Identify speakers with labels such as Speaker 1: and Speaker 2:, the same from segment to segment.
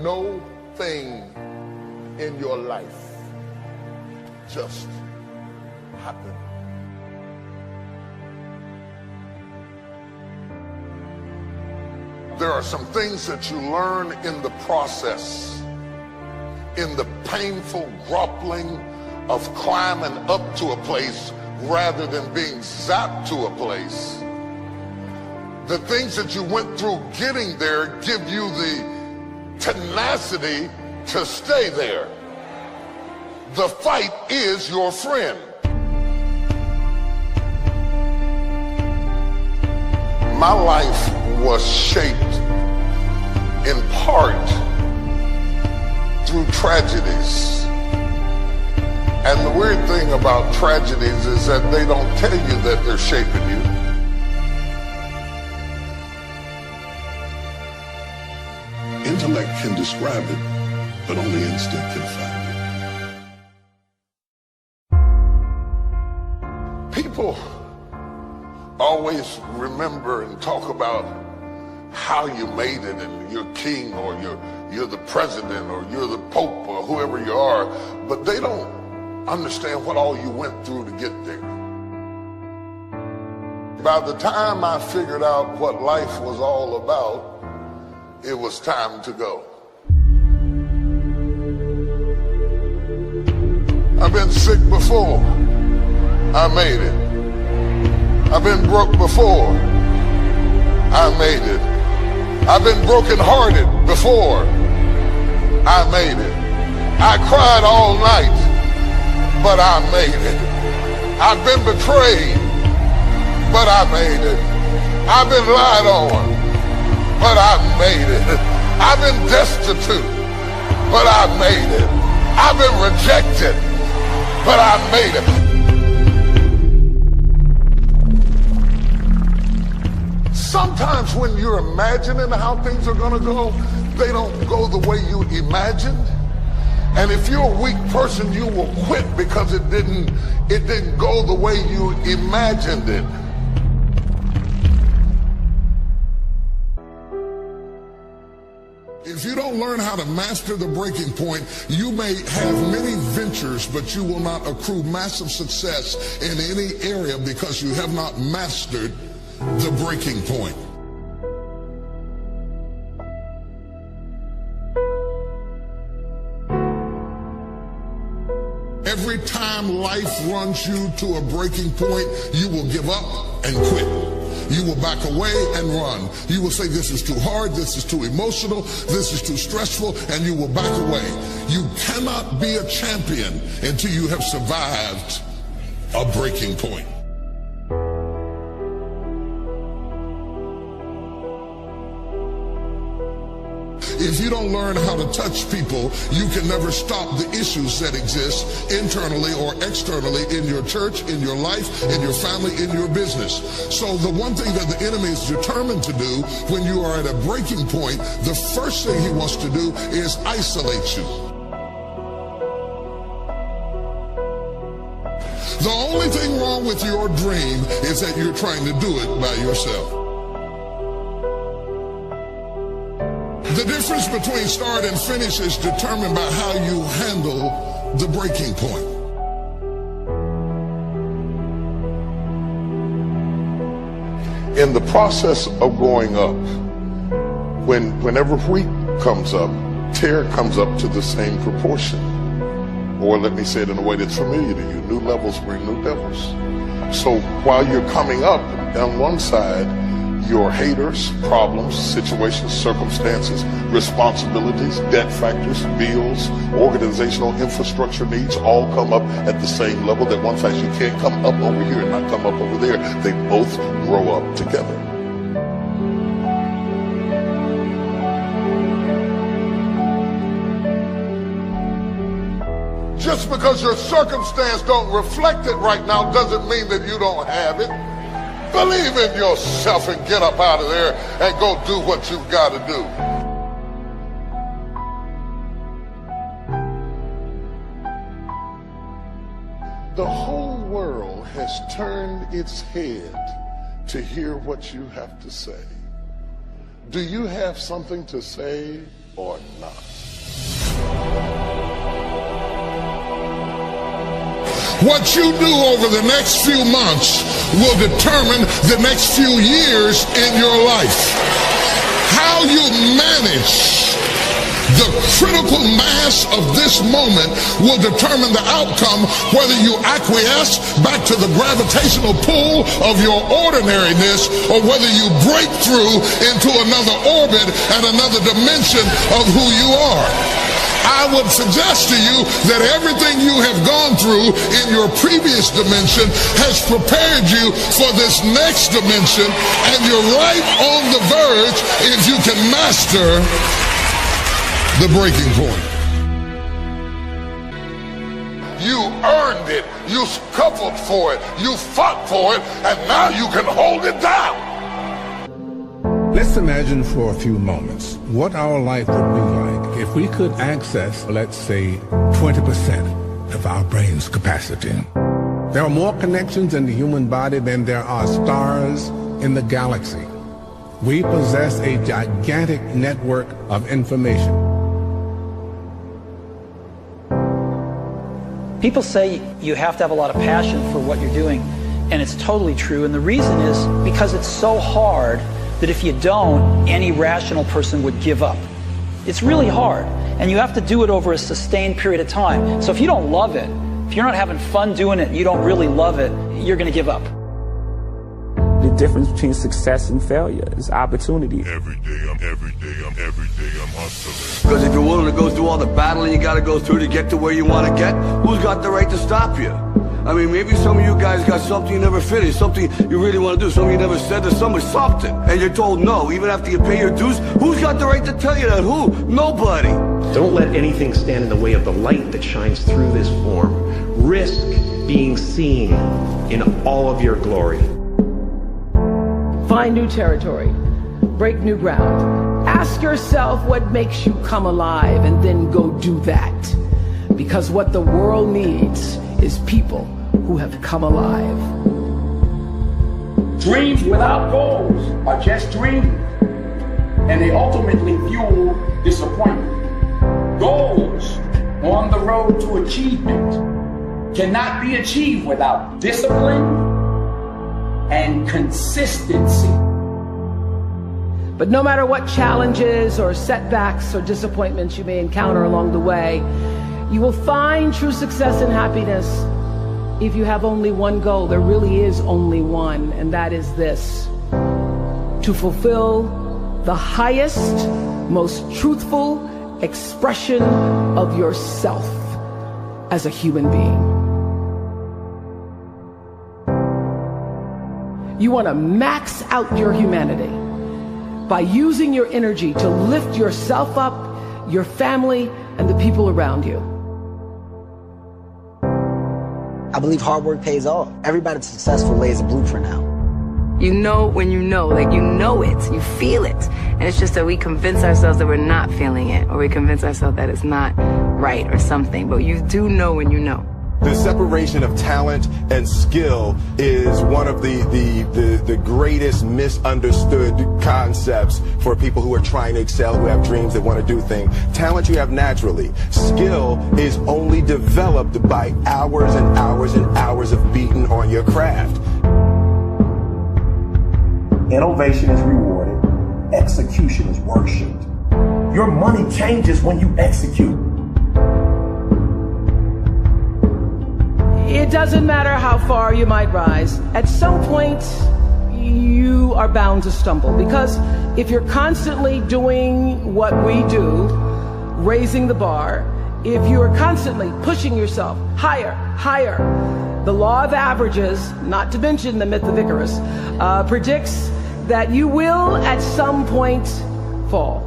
Speaker 1: no thing in your life just happen. There are some things that you learn in the process, in the painful grappling of climbing up to a place rather than being zapped to a place. The things that you went through getting there give you the tenacity to stay there. The fight is your friend. My life was shaped in part through tragedies. And the weird thing about tragedies is that they don't tell you that they're shaping you.
Speaker 2: Intellect can describe it, but only instinct can find it.
Speaker 1: People always remember and talk about how you made it, and you're king, or you're the president, or you're the pope, or whoever you are, but they don't understand what all you went through to get there. By the time I figured out what life was all about, it was time to go. I've been sick before. I made it. I've been broke before. I made it. I've been brokenhearted before. I made it. I cried all night, but I made it. I've been betrayed, but I made it. I've been lied on, but I made it. I've been destitute, but I made it. I've been rejected, but I made it. Sometimes when you're imagining how things are gonna go, they don't go the way you imagined. And if you're a weak person, you will quit because it didn't go the way you imagined it.
Speaker 2: If you don't learn how to master the breaking point, you may have many ventures, but you will not accrue massive success in any area because you have not mastered the breaking point. Every time life runs you to a breaking point, you will give up and quit. You will back away and run. You will say, this is too hard, this is too emotional, this is too stressful, and you will back away. You cannot be a champion until you have survived a breaking point. If you don't learn how to touch people, you can never stop the issues that exist internally or externally in your church, in your life, in your family, in your business. So the one thing that the enemy is determined to do when you are at a breaking point, the first thing he wants to do is isolate you. The only thing wrong with your dream is that you're trying to do it by yourself. The difference between start and finish is determined by how you handle the breaking point.
Speaker 1: In the process of going up, whenever wheat comes up, tear comes up to the same proportion. Or let me say it in a way that's familiar to you, new levels bring new devils. So while you're coming up, on one side, your haters, problems, situations, circumstances, responsibilities, debt factors, bills, organizational infrastructure needs all come up at the same level. That one fact, you can't come up over here and not come up over there. They both grow up together. Just because your circumstance don't reflect it right now doesn't mean that you don't have it. Believe in yourself and get up out of there and go do what you've got to do. The whole world has turned its head to hear what you have to say. Do you have something to say or not.
Speaker 2: What you do over the next few months will determine the next few years in your life. How you manage the critical mass of this moment will determine the outcome, whether you acquiesce back to the gravitational pull of your ordinariness or whether you break through into another orbit and another dimension of who you are. I would suggest to you that everything you have gone through in your previous dimension has prepared you for this next dimension, and you're right on the verge if you can master the breaking point.
Speaker 1: You earned it, you scuffled for it, you fought for it, and now you can hold it down.
Speaker 3: Let's imagine for a few moments what our life would be like if we could access, let's say, 20% of our brain's capacity. There are more connections in the human body than there are stars in the galaxy. We possess a gigantic network of information.
Speaker 4: People say you have to have a lot of passion for what you're doing, and it's totally true. And the reason is because it's so hard that if you don't, any rational person would give up. It's really hard, and you have to do it over a sustained period of time. So if you don't love it, if you're not having fun doing it, and you don't really love it, you're going to give up.
Speaker 5: The difference between success and failure is opportunity.
Speaker 6: Every day I'm hustling.
Speaker 7: Because if you're willing to go through all the battling you got to go through to get to where you want to get, who's got the right to stop you? I mean, maybe some of you guys got something you never finished, something you really want to do, something you never said to somebody, something, and you're told no, even after you pay your dues. Who's got the right to tell you that? Who? Nobody.
Speaker 8: Don't let anything stand in the way of the light that shines through this form. Risk being seen in all of your glory.
Speaker 9: Find new territory. Break new ground. Ask yourself what makes you come alive and then go do that. Because what the world needs is people who have come alive.
Speaker 10: Dreams without goals are just dreams, and they ultimately fuel disappointment. Goals on the road to achievement cannot be achieved without discipline and consistency.
Speaker 9: But no matter what challenges or setbacks or disappointments you may encounter along the way, you will find true success and happiness if you have only one goal. There really is only one, and that is this: to fulfill the highest, most truthful expression of yourself as a human being. You want to max out your humanity by using your energy to lift yourself up, your family, and the people around you.
Speaker 11: I believe hard work pays off. Everybody that's successful lays a blueprint out.
Speaker 12: You know when you know, like you know it, you feel it. And it's just that we convince ourselves that we're not feeling it, or we convince ourselves that it's not right or something, but you do know when you know.
Speaker 13: The separation of talent and skill is one of the greatest misunderstood concepts for people who are trying to excel, who have dreams, that want to do things. Talent you have naturally. Skill is only developed by hours and hours and hours of beating on your craft.
Speaker 14: Innovation is rewarded. Execution is worshipped. Your money changes when you execute.
Speaker 9: It doesn't matter how far you might rise. At some point, you are bound to stumble, because if you're constantly doing what we do, raising the bar, if you are constantly pushing yourself higher, higher, the law of averages, not to mention the myth of Icarus, predicts that you will at some point fall.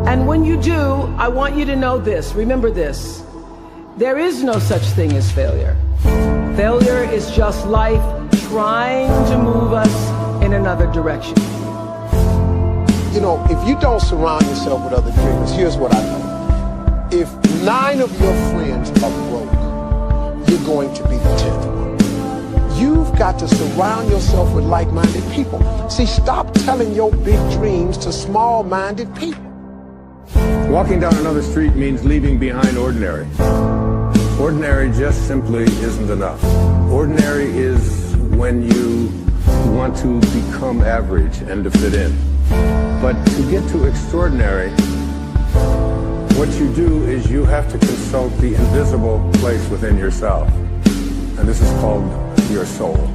Speaker 9: And when you do, I want you to know this, remember this: there is no such thing as failure. Failure is just life trying to move us in another direction.
Speaker 15: You know, if you don't surround yourself with other dreamers, here's what I know. If 9 of your friends are broke, you're going to be the 10th one. You've got to surround yourself with like-minded people. See, stop telling your big dreams to small-minded people.
Speaker 3: Walking down another street means leaving behind ordinary. Ordinary just simply isn't enough. Ordinary is when you want to become average and to fit in. But to get to extraordinary, what you do is you have to consult the invisible place within yourself. And this is called your soul.